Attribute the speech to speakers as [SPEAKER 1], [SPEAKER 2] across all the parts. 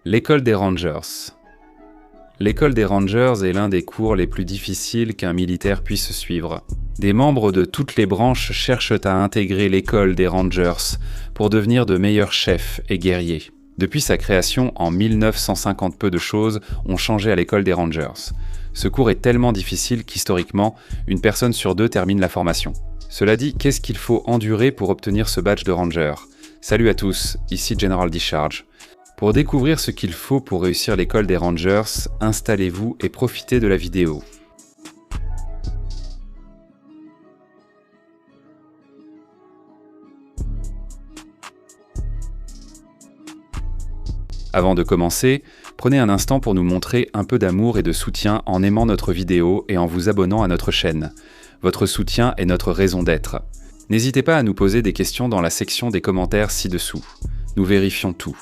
[SPEAKER 1] L'école des Rangers. L'école des Rangers est l'un des cours les plus difficiles qu'un militaire puisse suivre. Des membres de toutes les branches cherchent à intégrer l'école des Rangers pour devenir de meilleurs chefs et guerriers. Depuis sa création en 1950, peu de choses ont changé à l'école des Rangers. Ce cours est tellement difficile qu'historiquement, une personne sur deux termine la formation. Cela dit, qu'est-ce qu'il faut endurer pour obtenir ce badge de Ranger ? Salut à tous, ici General Discharge. Pour découvrir ce qu'il faut pour réussir l'école des Rangers, installez-vous et profitez de la vidéo. Avant de commencer, prenez un instant pour nous montrer un peu d'amour et de soutien en aimant notre vidéo et en vous abonnant à notre chaîne. Votre soutien est notre raison d'être. N'hésitez pas à nous poser des questions dans la section des commentaires ci-dessous. Nous vérifions tout.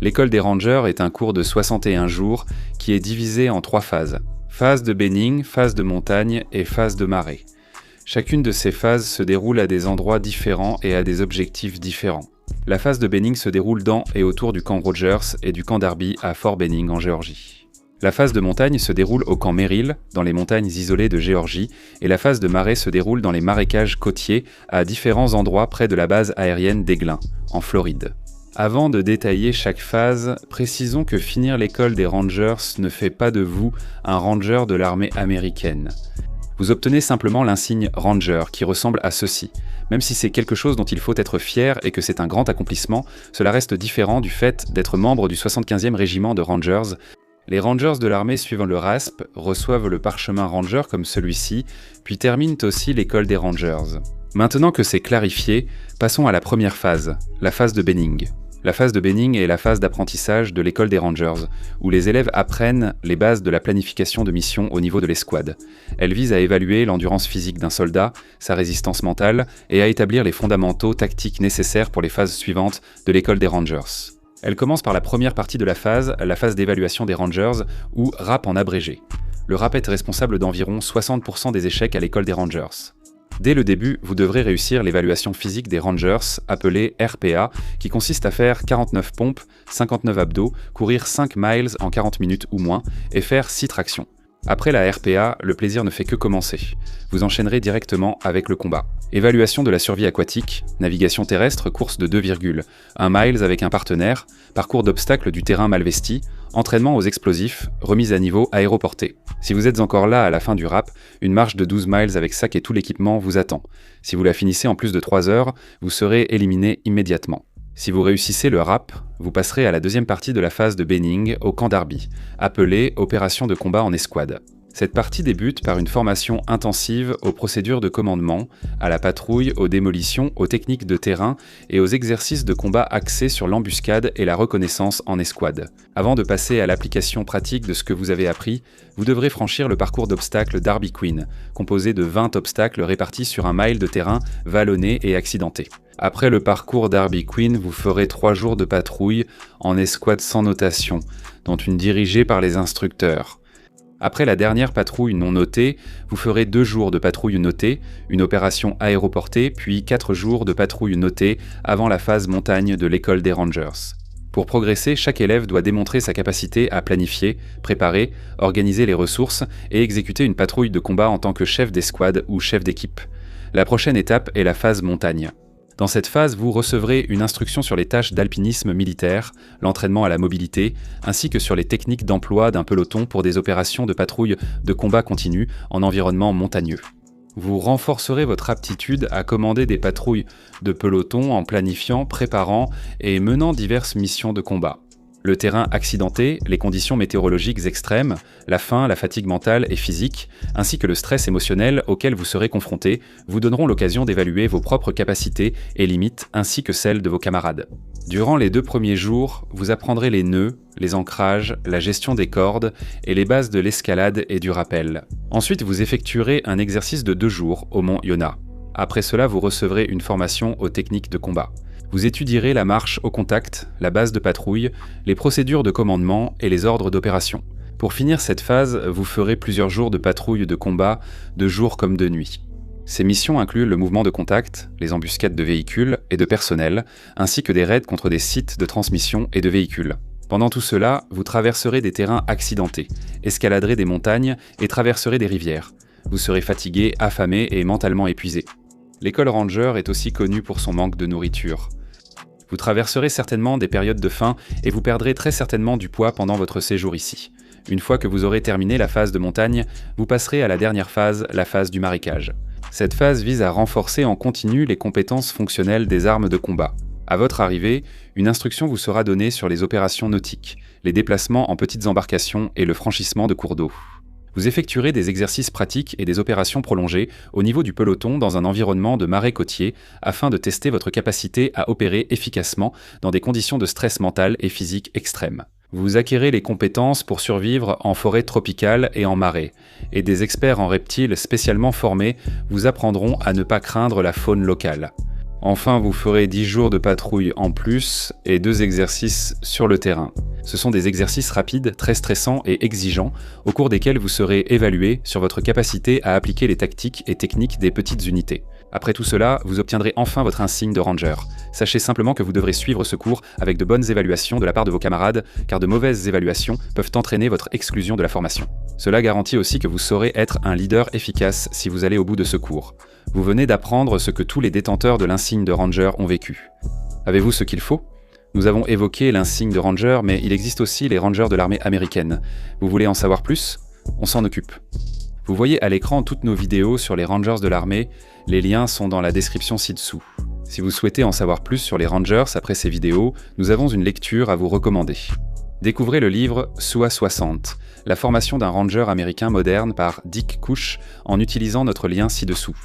[SPEAKER 1] L'école des Rangers est un cours de 61 jours qui est divisé en 3 phases. Phase de Benning, phase de montagne et phase de marée. Chacune de ces phases se déroule à des endroits différents et à des objectifs différents. La phase de Benning se déroule dans et autour du camp Rogers et du camp Darby à Fort Benning en Géorgie. La phase de montagne se déroule au camp Merrill, dans les montagnes isolées de Géorgie, et la phase de marée se déroule dans les marécages côtiers à différents endroits près de la base aérienne d'Eglin, en Floride. Avant de détailler chaque phase, précisons que finir l'école des Rangers ne fait pas de vous un ranger de l'armée américaine. Vous obtenez simplement l'insigne Ranger qui ressemble à ceci. Même si c'est quelque chose dont il faut être fier et que c'est un grand accomplissement, cela reste différent du fait d'être membre du 75e régiment de Rangers. Les Rangers de l'armée suivant le RASP reçoivent le parchemin Ranger comme celui-ci, puis terminent aussi l'école des Rangers. Maintenant que c'est clarifié, passons à la première phase, la phase de Benning. La phase de Benning est la phase d'apprentissage de l'école des Rangers, où les élèves apprennent les bases de la planification de mission au niveau de l'escouade. Elle vise à évaluer l'endurance physique d'un soldat, sa résistance mentale, et à établir les fondamentaux tactiques nécessaires pour les phases suivantes de l'école des Rangers. Elle commence par la première partie de la phase d'évaluation des Rangers, ou RAP en abrégé. Le RAP est responsable d'environ 60% des échecs à l'école des Rangers. Dès le début, vous devrez réussir l'évaluation physique des Rangers, appelée RPA, qui consiste à faire 49 pompes, 59 abdos, courir 5 miles en 40 minutes ou moins, et faire 6 tractions. Après la RPA, le plaisir ne fait que commencer. Vous enchaînerez directement avec le combat. Évaluation de la survie aquatique, navigation terrestre, course de 2,1 miles avec un partenaire, parcours d'obstacles du terrain mal vesti, entraînement aux explosifs, remise à niveau aéroportée. Si vous êtes encore là à la fin du RAP, une marche de 12 miles avec sac et tout l'équipement vous attend. Si vous la finissez en plus de 3 heures, vous serez éliminé immédiatement. Si vous réussissez le RAP, vous passerez à la deuxième partie de la phase de Benning au camp Darby, appelée opération de combat en escouade. Cette partie débute par une formation intensive aux procédures de commandement, à la patrouille, aux démolitions, aux techniques de terrain et aux exercices de combat axés sur l'embuscade et la reconnaissance en escouade. Avant de passer à l'application pratique de ce que vous avez appris, vous devrez franchir le parcours d'obstacles Darby Queen, composé de 20 obstacles répartis sur un mile de terrain vallonné et accidenté. Après le parcours Darby Queen, vous ferez 3 jours de patrouille en escouade sans notation, dont une dirigée par les instructeurs. Après la dernière patrouille non notée, vous ferez 2 jours de patrouille notée, une opération aéroportée, puis 4 jours de patrouille notée avant la phase montagne de l'école des Rangers. Pour progresser, chaque élève doit démontrer sa capacité à planifier, préparer, organiser les ressources et exécuter une patrouille de combat en tant que chef d'escouade ou chef d'équipe. La prochaine étape est la phase montagne. Dans cette phase, vous recevrez une instruction sur les tâches d'alpinisme militaire, l'entraînement à la mobilité, ainsi que sur les techniques d'emploi d'un peloton pour des opérations de patrouille de combat continu en environnement montagneux. Vous renforcerez votre aptitude à commander des patrouilles de peloton en planifiant, préparant et menant diverses missions de combat. Le terrain accidenté, les conditions météorologiques extrêmes, la faim, la fatigue mentale et physique, ainsi que le stress émotionnel auquel vous serez confronté, vous donneront l'occasion d'évaluer vos propres capacités et limites ainsi que celles de vos camarades. Durant les 2 premiers jours, vous apprendrez les nœuds, les ancrages, la gestion des cordes et les bases de l'escalade et du rappel. Ensuite, vous effectuerez un exercice de 2 jours au mont Yonah. Après cela, vous recevrez une formation aux techniques de combat. Vous étudierez la marche au contact, la base de patrouille, les procédures de commandement et les ordres d'opération. Pour finir cette phase, vous ferez plusieurs jours de patrouille de combat, de jour comme de nuit. Ces missions incluent le mouvement de contact, les embuscades de véhicules et de personnel, ainsi que des raids contre des sites de transmission et de véhicules. Pendant tout cela, vous traverserez des terrains accidentés, escaladerez des montagnes et traverserez des rivières. Vous serez fatigué, affamé et mentalement épuisé. L'école Ranger est aussi connue pour son manque de nourriture. Vous traverserez certainement des périodes de faim et vous perdrez très certainement du poids pendant votre séjour ici. Une fois que vous aurez terminé la phase de montagne, vous passerez à la dernière phase, la phase du marécage. Cette phase vise à renforcer en continu les compétences fonctionnelles des armes de combat. À votre arrivée, une instruction vous sera donnée sur les opérations nautiques, les déplacements en petites embarcations et le franchissement de cours d'eau. Vous effectuerez des exercices pratiques et des opérations prolongées au niveau du peloton dans un environnement de marais côtier afin de tester votre capacité à opérer efficacement dans des conditions de stress mental et physique extrêmes. Vous acquérez les compétences pour survivre en forêt tropicale et en marais, et des experts en reptiles spécialement formés vous apprendront à ne pas craindre la faune locale. Enfin, vous ferez 10 jours de patrouille en plus et 2 exercices sur le terrain. Ce sont des exercices rapides, très stressants et exigeants, au cours desquels vous serez évalué sur votre capacité à appliquer les tactiques et techniques des petites unités. Après tout cela, vous obtiendrez enfin votre insigne de Ranger. Sachez simplement que vous devrez suivre ce cours avec de bonnes évaluations de la part de vos camarades, car de mauvaises évaluations peuvent entraîner votre exclusion de la formation. Cela garantit aussi que vous saurez être un leader efficace si vous allez au bout de ce cours. Vous venez d'apprendre ce que tous les détenteurs de l'insigne de Ranger ont vécu. Avez-vous ce qu'il faut ? Nous avons évoqué l'insigne de Ranger, mais il existe aussi les Rangers de l'armée américaine. Vous voulez en savoir plus ? On s'en occupe. Vous voyez à l'écran toutes nos vidéos sur les Rangers de l'armée, les liens sont dans la description ci-dessous. Si vous souhaitez en savoir plus sur les Rangers après ces vidéos, nous avons une lecture à vous recommander. Découvrez le livre SUA 60, la formation d'un Ranger américain moderne par Dick Cush en utilisant notre lien ci-dessous.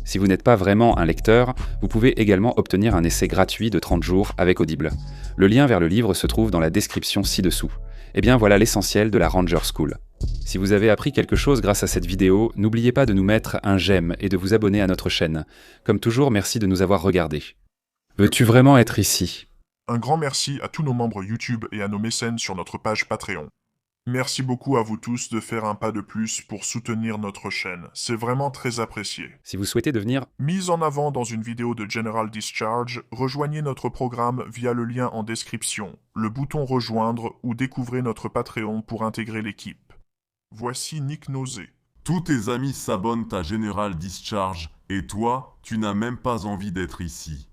[SPEAKER 1] Si vous n'êtes pas vraiment un lecteur, vous pouvez également obtenir un essai gratuit de 30 jours avec Audible. Le lien vers le livre se trouve dans la description ci-dessous. Et bien voilà l'essentiel de la Ranger School. Si vous avez appris quelque chose grâce à cette vidéo, n'oubliez pas de nous mettre un j'aime et de vous abonner à notre chaîne. Comme toujours, merci de nous avoir regardés. Veux-tu vraiment être ici ?
[SPEAKER 2] Un grand merci à tous nos membres YouTube et à nos mécènes sur notre page Patreon. Merci beaucoup à vous tous de faire un pas de plus pour soutenir notre chaîne. C'est vraiment très apprécié.
[SPEAKER 1] Si vous souhaitez devenir
[SPEAKER 2] Mise en avant dans une vidéo de General Discharge, rejoignez notre programme via le lien en description, le bouton rejoindre ou découvrez notre Patreon pour intégrer l'équipe. Voici Nick Nosé.
[SPEAKER 3] Tous tes amis s'abonnent à General Discharge et toi, tu n'as même pas envie d'être ici.